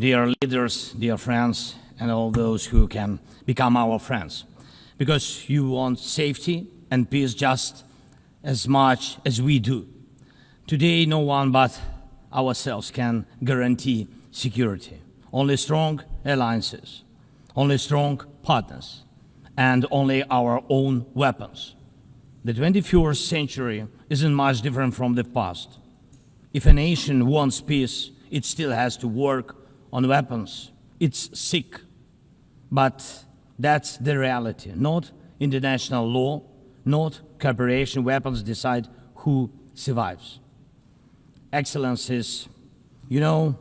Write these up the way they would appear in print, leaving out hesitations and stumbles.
dear leaders, dear friends, and all those who can become our friends, because you want safety and peace just as much as we do. Today, no one but ourselves can guarantee security. Only strong alliances, only strong partners, and only our own weapons. The 21st century isn't much different from the past. If a nation wants peace, it still has to work on weapons. It's sick. But that's the reality. Not international law, not cooperation. Weapons decide who survives. Excellencies, you know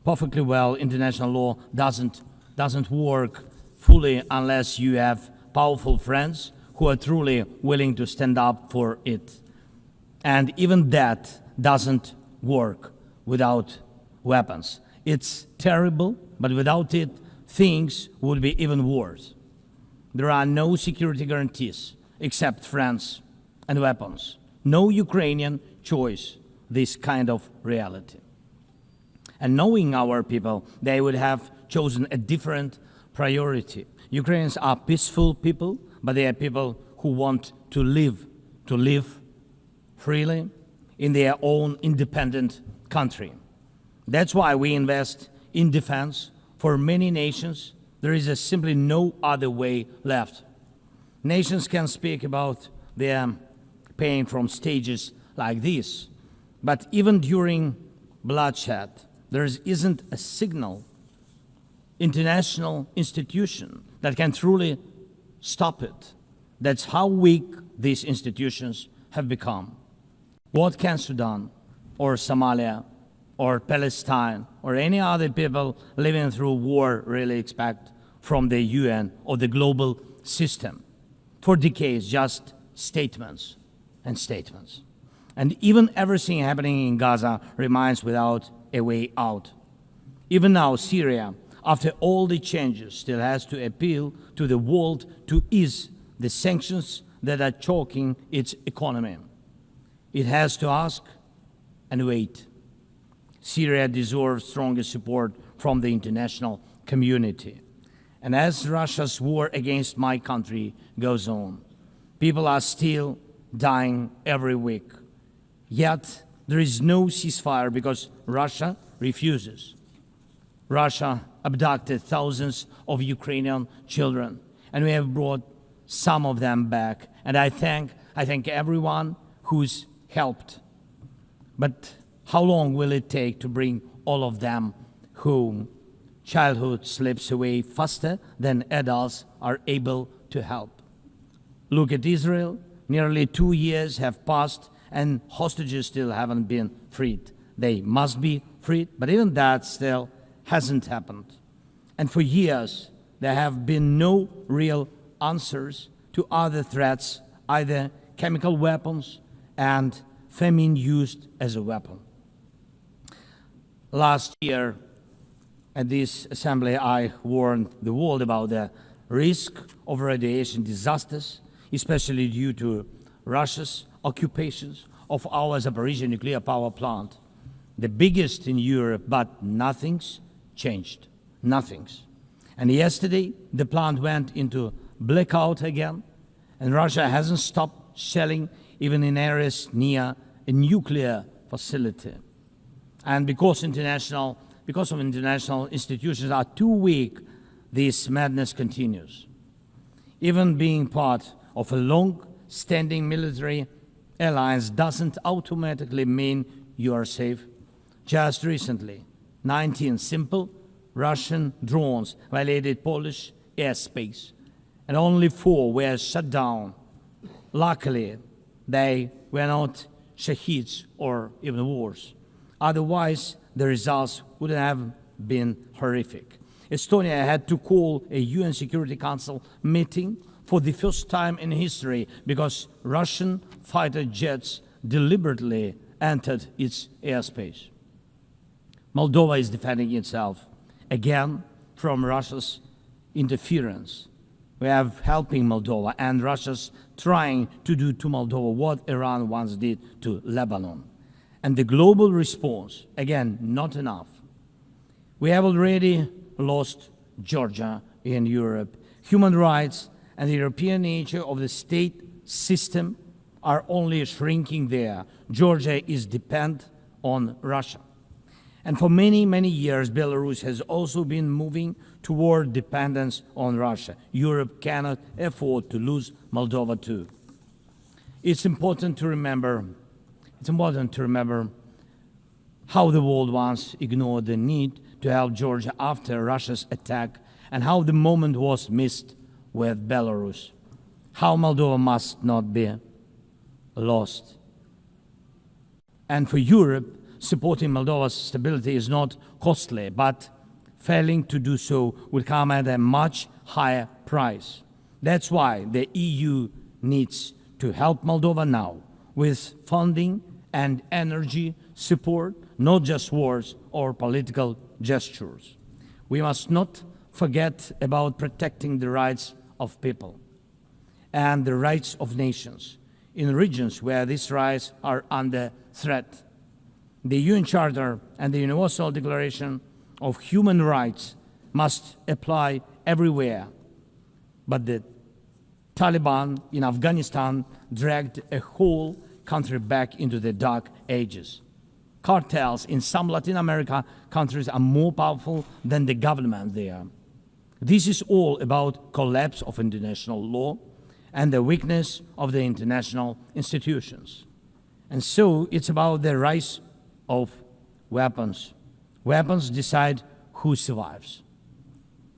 perfectly well international law doesn't work fully unless you have powerful friends who are truly willing to stand up for it. And even that doesn't work without weapons. It's terrible, but without it, things would be even worse. There are no security guarantees except friends and weapons. No Ukrainian choice this kind of reality. And knowing our people, they would have chosen a different priority. Ukrainians are peaceful people, but they are people who want to live freely in their own independent country. That's why we invest in defense. For many nations, there is simply no other way left. Nations can speak about their pain from stages like this, but even during bloodshed, there isn't a single international institution that can truly stop it. That's how weak these institutions have become. What can Sudan or Somalia or Palestine or any other people living through war really expect from the UN or the global system? For decades, just statements and statements. And even everything happening in Gaza remains without a way out. Even now, Syria, after all the changes, still has to appeal to the world to ease the sanctions that are choking its economy. It has to ask and wait. Syria deserves stronger support from the international community. And as Russia's war against my country goes on, people are still dying every week. Yet there is no ceasefire because Russia refuses. Russia abducted thousands of Ukrainian children, and we have brought some of them back. And I thank everyone who's helped. But how long will it take to bring all of them home? Childhood slips away faster than adults are able to help. Look at Israel. Nearly 2 years have passed and hostages still haven't been freed. They must be freed, but even that still hasn't happened. And for years, there have been no real answers to other threats, either chemical weapons and famine used as a weapon. Last year, at this assembly, I warned the world about the risk of radiation disasters, especially due to Russia's occupations of our Zaporizhzhia nuclear power plant, the biggest in Europe, but nothing's changed. Nothing's. And yesterday, the plant went into blackout again, and Russia hasn't stopped shelling even in areas near a nuclear facility. And because of international institutions are too weak, this madness continues. Even being part of a long-standing military alliance doesn't automatically mean you are safe. Just recently, 19 simple Russian drones violated Polish airspace, and only 4 were shut down. Luckily, they were not Shaheeds or even worse. Otherwise, the results would have been horrific. Estonia had to call a UN Security Council meeting for the first time in history because Russian fighter jets deliberately entered its airspace. Moldova is defending itself again from Russia's interference. We are helping Moldova, and Russia's trying to do to Moldova what Iran once did to Lebanon. And the global response, again, not enough. We have already lost Georgia in Europe. Human rights and the European nature of the state system are only shrinking there. Georgia is dependent on Russia. And for many, many years, Belarus has also been moving toward dependence on Russia. Europe cannot afford to lose Moldova too. It's important to remember how the world once ignored the need to help Georgia after Russia's attack, and how the moment was missed with Belarus. How Moldova must not be lost. And for Europe, supporting Moldova's stability is not costly, but failing to do so would come at a much higher price. That's why the EU needs to help Moldova now with funding and energy support, not just words or political gestures. We must not forget about protecting the rights of people and the rights of nations in regions where these rights are under threat. The UN Charter and the Universal Declaration of Human Rights must apply everywhere. But the Taliban in Afghanistan dragged a whole country back into the dark ages. Cartels in some Latin America countries are more powerful than the government there. This is all about collapse of international law and the weakness of the international institutions. And so it's about the rise of weapons. Weapons decide who survives.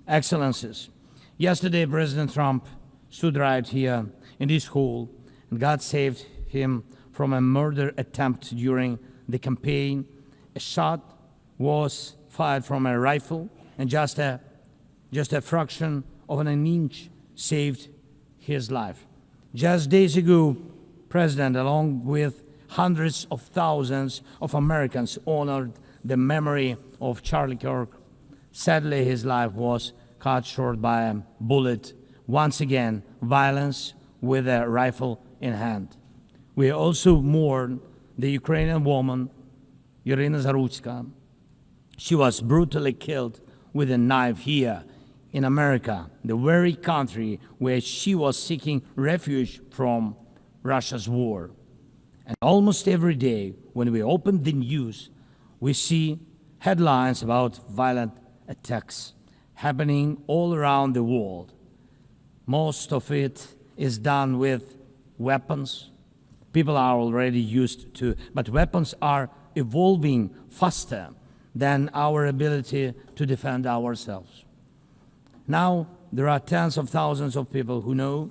Excellencies, yesterday President Trump stood right here in this hall, and God saved him from a murder attempt during the campaign. A shot was fired from a rifle, and just a fraction of an inch saved his life. Just days ago, President, along with hundreds of thousands of Americans, honored the memory of Charlie Kirk. Sadly, his life was cut short by a bullet. Once again, violence with a rifle in hand. We also mourn the Ukrainian woman, Irina Zarutska. She was brutally killed with a knife here in America, the very country where she was seeking refuge from Russia's war. And almost every day, when we open the news, we see headlines about violent attacks happening all around the world. Most of it is done with weapons. People are already used to, but weapons are evolving faster than our ability to defend ourselves. Now, there are tens of thousands of people who know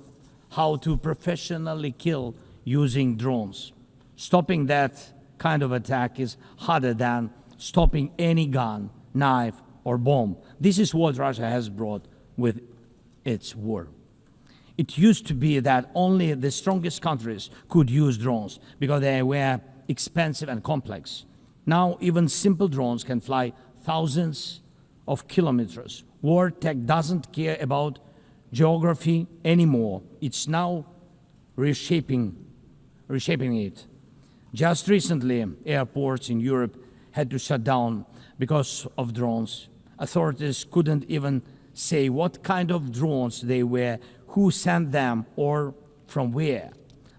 how to professionally kill using drones. Stopping that kind of attack is harder than stopping any gun, knife, or bomb. This is what Russia has brought with its war. It used to be that only the strongest countries could use drones because they were expensive and complex. Now, even simple drones can fly thousands of kilometers. War tech doesn't care about geography anymore. It's now reshaping it. Just recently, airports in Europe had to shut down because of drones. Authorities couldn't even say what kind of drones they were, who sent them, or from where.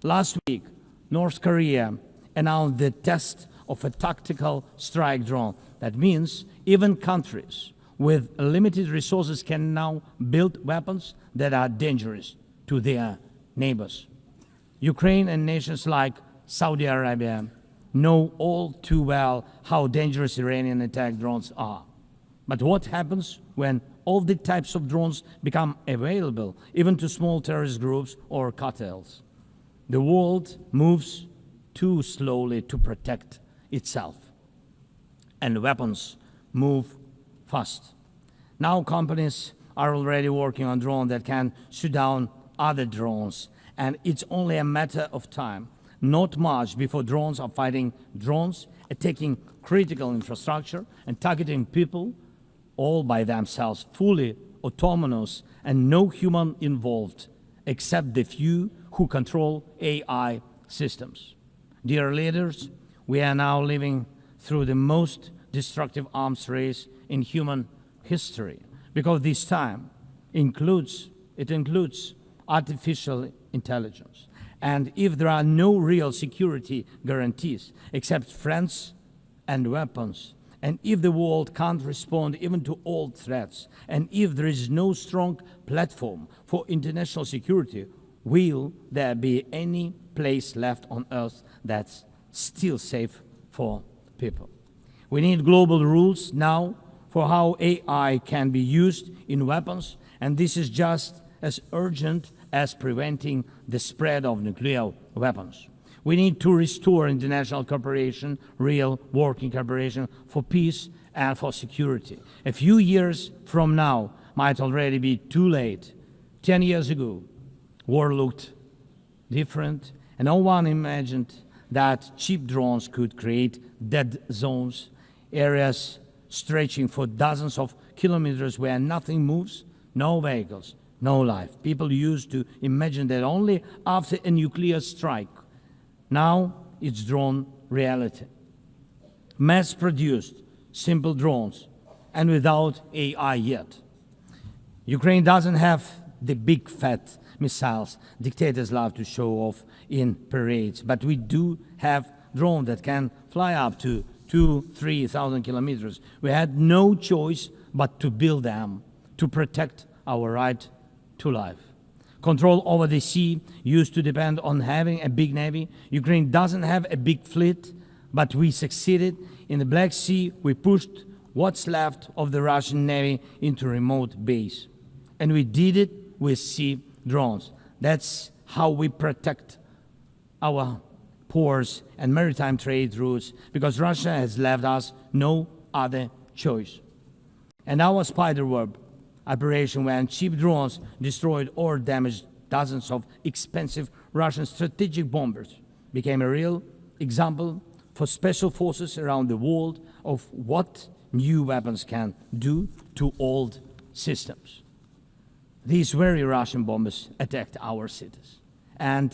Last week, North Korea announced the test of a tactical strike drone. That means even countries with limited resources can now build weapons that are dangerous to their neighbors. Ukraine and nations like Saudi Arabia know all too well how dangerous Iranian attack drones are. But what happens when all the types of drones become available, even to small terrorist groups or cartels? The world moves too slowly to protect itself, and weapons move fast. Now companies are already working on drones that can shoot down other drones, and it's only a matter of time, not much, before drones are fighting drones, attacking critical infrastructure, and targeting people all by themselves, fully autonomous and no human involved, except the few who control AI systems. Dear leaders, we are now living through the most destructive arms race in human history, because this time includes artificial intelligence. And if there are no real security guarantees except friends and weapons, and if the world can't respond even to old threats, and if there is no strong platform for international security, will there be any place left on Earth that's still safe for people? We need global rules now for how AI can be used in weapons, and this is just as urgent as preventing the spread of nuclear weapons. We need to restore international cooperation, real working cooperation for peace and for security. A few years from now might already be too late. 10 years ago, war looked different, and no one imagined that cheap drones could create dead zones, areas stretching for dozens of kilometers where nothing moves, no vehicles, no life. People used to imagine that only after a nuclear strike. Now it's drawn reality. Mass-produced, simple drones, and without AI yet. Ukraine doesn't have the big fat missiles dictators love to show off in parades, but we do have drones that can fly up to 2,000-3,000 kilometers. We had no choice but to build them to protect our right to life. Control over the sea used to depend on having a big navy. Ukraine doesn't have a big fleet, but we succeeded. In the Black Sea, we pushed what's left of the Russian navy into a remote base. And we did it with sea drones. That's how we protect our ports and maritime trade routes, because Russia has left us no other choice. And our spiderweb operation, when cheap drones destroyed or damaged dozens of expensive Russian strategic bombers, became a real example for special forces around the world of what new weapons can do to old systems. These very Russian bombers attacked our cities. And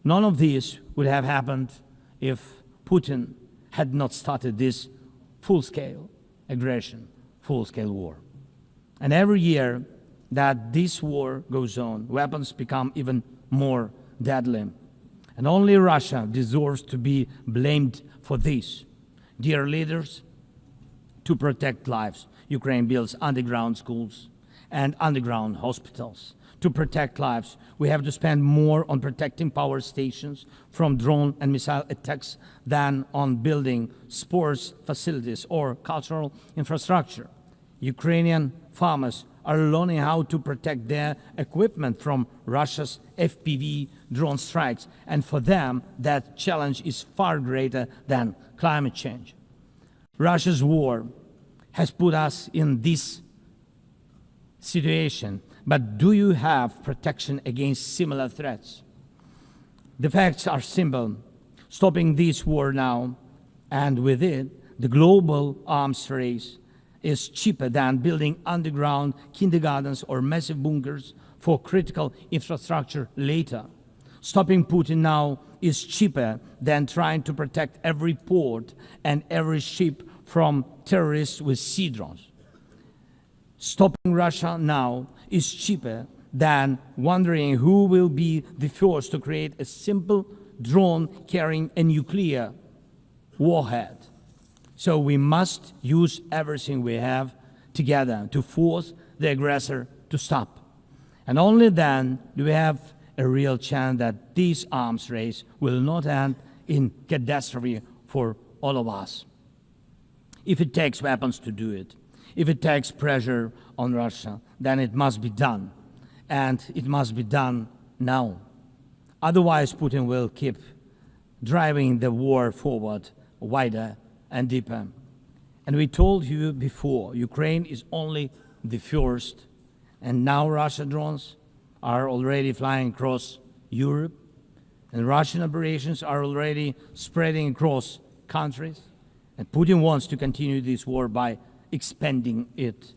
none of this would have happened if Putin had not started this full-scale aggression, full-scale war. And every year that this war goes on, weapons become even more deadly. And only Russia deserves to be blamed for this. Dear leaders, to protect lives, Ukraine builds underground schools and underground hospitals. To protect lives, we have to spend more on protecting power stations from drone and missile attacks than on building sports facilities or cultural infrastructure. Ukrainian farmers are learning how to protect their equipment from Russia's FPV drone strikes, and for them, that challenge is far greater than climate change. Russia's war has put us in this situation, but do you have protection against similar threats? The facts are simple. Stopping this war now, and with it, the global arms race, is cheaper than building underground kindergartens or massive bunkers for critical infrastructure later. Stopping Putin now is cheaper than trying to protect every port and every ship from terrorists with sea drones. Stopping Russia now is cheaper than wondering who will be the first to create a simple drone carrying a nuclear warhead. So we must use everything we have together to force the aggressor to stop. And only then do we have a real chance that this arms race will not end in catastrophe for all of us. If it takes weapons to do it, if it takes pressure on Russia, then it must be done. And it must be done now. Otherwise, Putin will keep driving the war forward wider and deeper. And we told you before, Ukraine is only the first, and now Russian drones are already flying across Europe, and Russian operations are already spreading across countries, and Putin wants to continue this war by expanding it,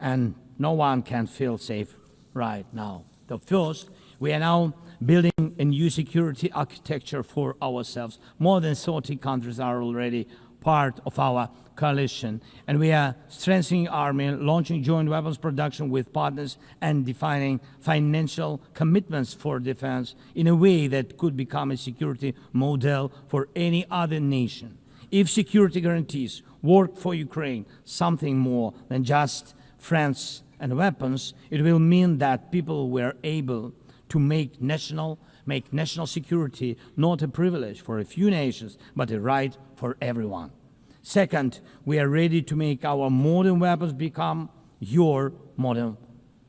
and no one can feel safe right now. So first, we are now building a new security architecture for ourselves. More than 30 countries are already part of our coalition. And we are strengthening army, launching joint weapons production with partners, and defining financial commitments for defense in a way that could become a security model for any other nation. If security guarantees work for Ukraine, something more than just friends and weapons, it will mean that people were able to make national security not a privilege for a few nations, but a right for everyone. Second, we are ready to make our modern weapons become your modern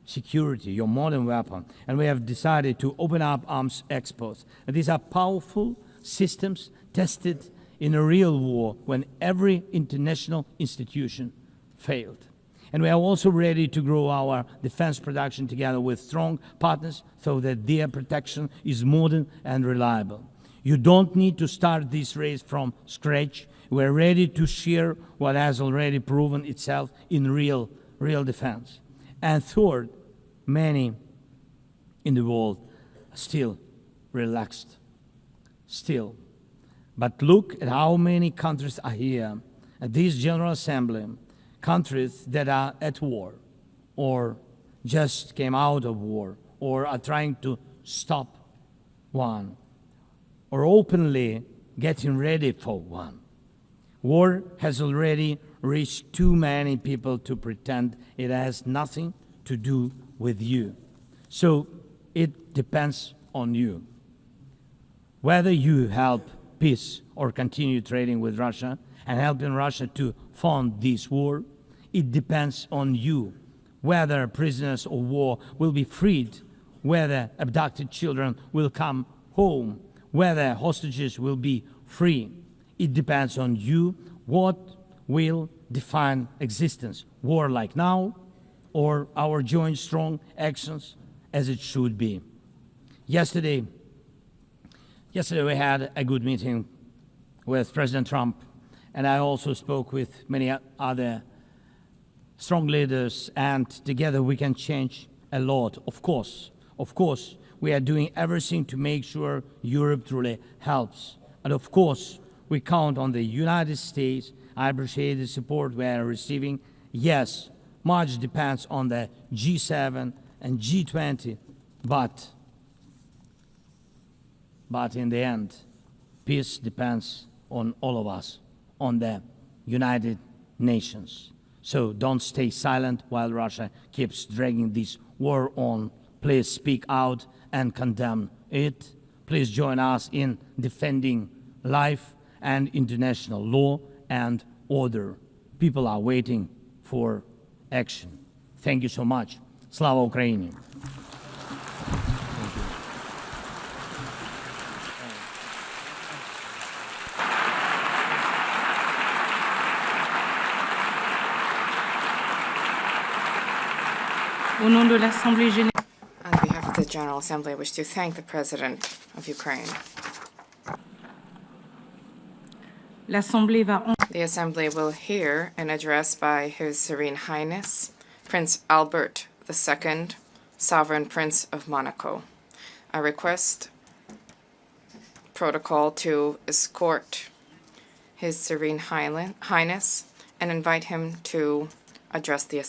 security, your modern weapon. And we have decided to open up arms exports. And these are powerful systems tested in a real war when every international institution failed. And we are also ready to grow our defense production together with strong partners so that their protection is modern and reliable. You don't need to start this race from scratch. We're ready to share what has already proven itself in real defense. And third, many in the world are still relaxed. Still. But look at how many countries are here at this General Assembly, countries that are at war, or just came out of war, or are trying to stop one, or openly getting ready for one. War has already reached too many people to pretend it has nothing to do with you. So it depends on you. Whether you help peace or continue trading with Russia and helping Russia to fund this war, it depends on you. Whether prisoners of war will be freed, whether abducted children will come home, whether hostages will be free. It depends on you what will define existence, war like now, or our joint strong actions as it should be. Yesterday we had a good meeting with President Trump, and I also spoke with many other strong leaders, and together we can change a lot. Of course, we are doing everything to make sure Europe truly helps. And of course, we count on the United States. I appreciate the support we are receiving. Yes, much depends on the G7 and G20, but in the end, peace depends on all of us, on the United Nations. So don't stay silent while Russia keeps dragging this war on. Please speak out and condemn it. Please join us in defending life and international law and order. People are waiting for action. Thank you so much. Slava Ukraini. Au nom de l'Assemblée générale. On behalf of the General Assembly, I wish to thank the President of Ukraine. The Assembly will hear an address by His Serene Highness, Prince Albert II, Sovereign Prince of Monaco. I request protocol to escort His Serene Highness and invite him to address the Assembly.